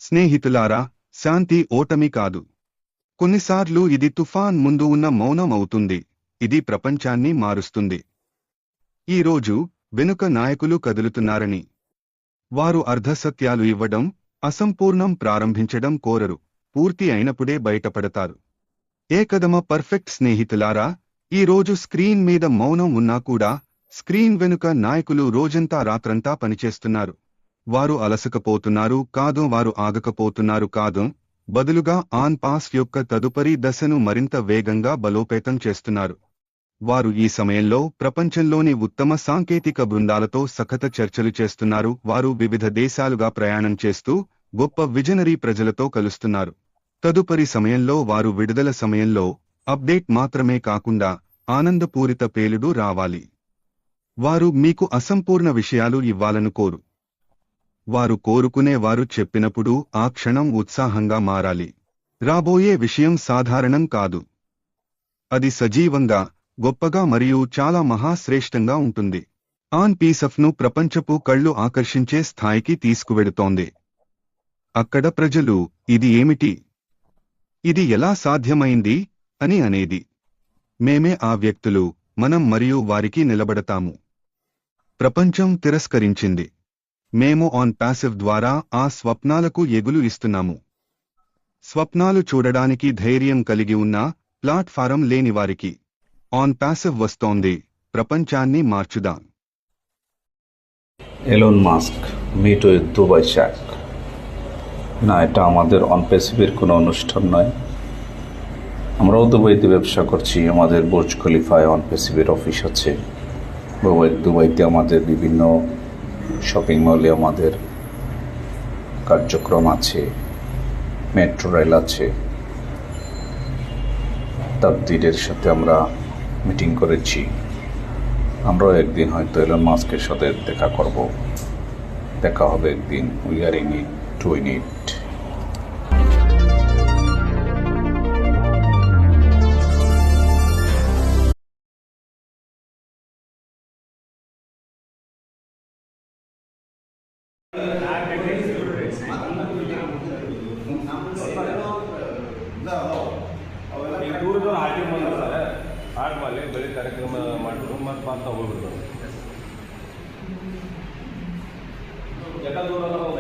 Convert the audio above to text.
స్నేహితులారా, శాంతి ఓటమి కాదు. కొన్నిసార్లు ఇది తుఫాన్ ముందు ఉన్న మౌనం అవుతుంది. ఇది ప్రపంచాన్ని మారుస్తుంది. ఈరోజు వెనుక నాయకులు కదులుతున్నారని. వారు అర్ధసత్యాలు ఇవ్వడం, అసంపూర్ణం ప్రారంభించడం కోరరు. పూర్తి అయినప్పుడే బయటపడతారు. ఏకదమ పర్ఫెక్ట్ స్నేహితులారా, ఈరోజు స్క్రీన్ మీద మౌనం ఉన్నా కూడా స్క్రీన్ వెనుక నాయకులు రోజంతా రాత్రంతా పనిచేస్తున్నారు. వారు అలసకపోతున్నారు కాదు, వారు ఆగకపోతున్నారు కాదు, బదులుగా ఆన్ పాస్ యొక్క తదుపరి దశను మరింత వేగంగా బలోపేతం చేస్తున్నారు. వారు ఈ సమయంలో ప్రపంచంలోని ఉత్తమ సాంకేతిక బృందాలతో సఖత చర్చలు చేస్తున్నారు. వారు వివిధ దేశాలుగా ప్రయాణం చేస్తూ గొప్ప విజనరీ ప్రజలతో కలుస్తున్నారు. తదుపరి సమయంలో వారు విడుదల సమయంలో అప్డేట్ మాత్రమే కాకుండా ఆనందపూరిత పేలుడు రావాలి. వారు మీకు అసంపూర్ణ విషయాలు ఇవ్వాలనుకోరు. వారు కోరుకునే వారు చెప్పినప్పుడు ఆ క్షణం ఉత్సాహంగా మారాలి. రాబోయే విషయం సాధారణం కాదు. అది సజీవంగా, గొప్పగా మరియు చాలా మహాశ్రేష్టంగా ఉంటుంది. ఆన్ పీసఫ్ను ప్రపంచపు కళ్ళు ఆకర్షించే స్థాయికి తీసుకువెడుతోంది. అక్కడ ప్రజలు ఇది ఏమిటి, ఇది ఎలా సాధ్యమైంది అని అనేది. మేమే ఆ వ్యక్తులు, మనం మరియు వారికి నిలబడతాము. ప్రపంచం తిరస్కరించింది. మేము ఆన్ ప్యాసివ్ ద్వారా ఆ స్వప్నాలకు ఎగులు ఇస్తున్నాము. స్వప్నాలు చూడడానికి ధైర్యం కలిగి ఉన్న ప్లాట్ఫారం లేనివారికి ఆన్ ప్యాసివ్ వస్తోంది. প্রপঞ্চাన్ని మార్చుదాం। Elon Musk meet with Dubai শেখ। না, এটা আমাদের অনপ্যাসিভের কোনো অনুষ্ঠান নয়। আমরাও দুবাইতে ব্যবসা করছি। আমাদের বুর্জ খলিফায় অনপ্যাসিভের অফিস আছে। দুবাইতে আমাদের বিভিন্ন শপিং মলে আমাদের কার্যক্রম আছে, মেট্রো রেল আছে। তাবদিরের সাথে আমরা মিটিং করেছি। আমরাও একদিন হয়তো এলন মাস্কের সাথে দেখা হবে একদিন। We are in it to win it. ದೂರದವ್ರು ಆರ್ಟಿ ಮಾಡ್ತಾರೆ, ಆರ್ಟ್ ಮಾಡಿ ಬೆಳೆ ಕಾರ್ಯಕ್ರಮ ಮಾಡಿದ್ರು ಮತ್ತು ಮಾತ್ರ ಹೋಗ್ಬಿಡ್ತಾರೆ. ಎಲ್ಲ ದೂರ ಗೌರವ